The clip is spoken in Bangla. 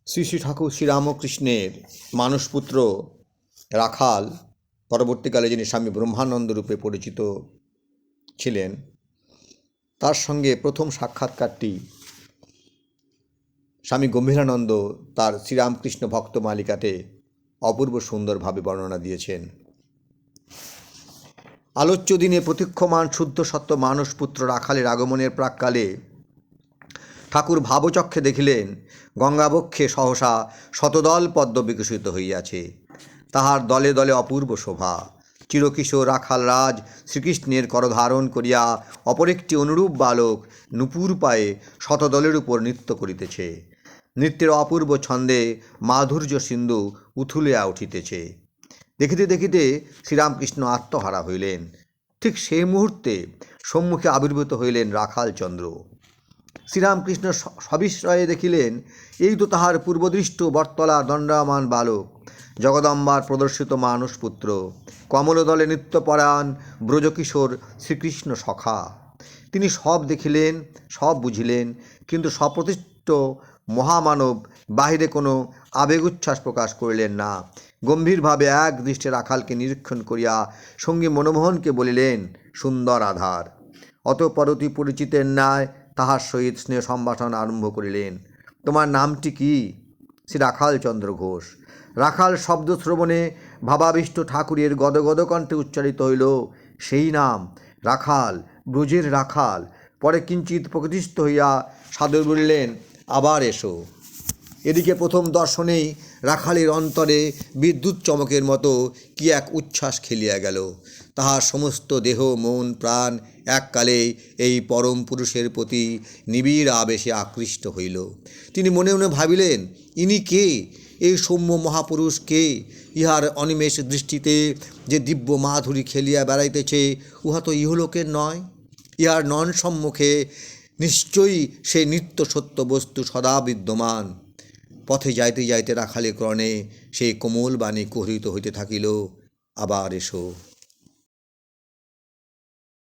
শ্রী শ্রী ঠাকুর শ্রীরামকৃষ্ণের মানসপুত্র রাখাল, পরবর্তীকালে যিনি স্বামী ব্রহ্মানন্দ রূপে পরিচিত ছিলেন, তার সঙ্গে প্রথম সাক্ষাৎকারটি স্বামী গম্ভীরানন্দ তার শ্রীরামকৃষ্ণ ভক্ত মালিকাতে অপূর্ব সুন্দরভাবে বর্ণনা দিয়েছেন। আলোচ্য দিনে প্রতীক্ষমান শুদ্ধ সত্য মানসপুত্র রাখালের আগমনের প্রাক্কালে ঠাকুর ভাবচক্ষে দেখিলেন গঙ্গাবক্ষে সহসা শতদল পদ্ম বিকশিত হইয়াছে। তাহার দলে দলে অপূর্ব শোভা। চিরকিশোর রাখাল রাজ শ্রীকৃষ্ণের করধারণ করিয়া অপর একটি অনুরূপ বালক নূপুর পায়ে শতদলের উপর নৃত্য করিতেছে। নৃত্যের অপূর্ব ছন্দে মাধুর্য সিন্ধু উথুলিয়া উঠিতেছে। দেখিতে দেখিতে শ্রীরামকৃষ্ণ আত্মহারা হইলেন। ঠিক সেই মুহূর্তে সম্মুখে আবির্ভূত হইলেন রাখালচন্দ্র। শ্রীরামকৃষ্ণ সবিস্ময়ে দেখিলেন, এই তো তাহার পূর্বদৃষ্ট বটতলার দণ্ডায়মান বালক, জগদম্বার প্রদর্শিত মানসপুত্র, কমলদলে নৃত্যপরায়ণ ব্রজকিশোর শ্রীকৃষ্ণ সখা। তিনি সব দেখিলেন, সব বুঝিলেন, কিন্তু সপ্রতিষ্ঠিত মহামানব বাহিরে কোনো আবেগ উচ্ছ্বাস প্রকাশ করিলেন না। গম্ভীরভাবে এক দৃষ্টে রাখালকে নিরীক্ষণ করিয়া সঙ্গী মনমোহনকে বলিলেন, সুন্দর আধার। অতঃপর অতি পরিচিতের ন্যায় তাহার সহিত স্নেহ সম্ভাষণ আরম্ভ করিলেন। তোমার নামটি কি? শ্রী রাখালচন্দ্র ঘোষ। রাখাল শব্দ শ্রবণে ভাবাবিষ্ট ঠাকুরের গদগদ কণ্ঠে উচ্চারিত হইল, সেই নাম রাখাল, ব্রজের রাখাল। পরে কিঞ্চিৎ প্রকৃতিস্থ হইয়া সাদর বলিলেন, আবার এসো। এদিকে প্রথম দর্শনেই রাখালের অন্তরে বিদ্যুৎ চমকের মতো কি এক উচ্ছ্বাস খেলিয়া গেল। তাহার সমস্ত দেহ মন প্রাণ এককালে এই পরম পুরুষের প্রতি নিবিড় আবেশে আকৃষ্ট হইল। তিনি মনে মনে ভাবিলেন, ইনি কে? এই সৌম্য মহাপুরুষ কে? ইহার অনিমেষ দৃষ্টিতে যে দিব্য মাধুরী খেলিয়া বেড়াইতেছে, উহা তো ইহলোকের নয়। ইহার নন সম্মুখে নিশ্চয়ই সে নিত্য সত্য বস্তু সদা বিদ্যমান। পথে যাইতে যাইতে রাখালে ক্রণে সেই কোমল বাণী কহিত হইতে থাকিল, আবার এসো।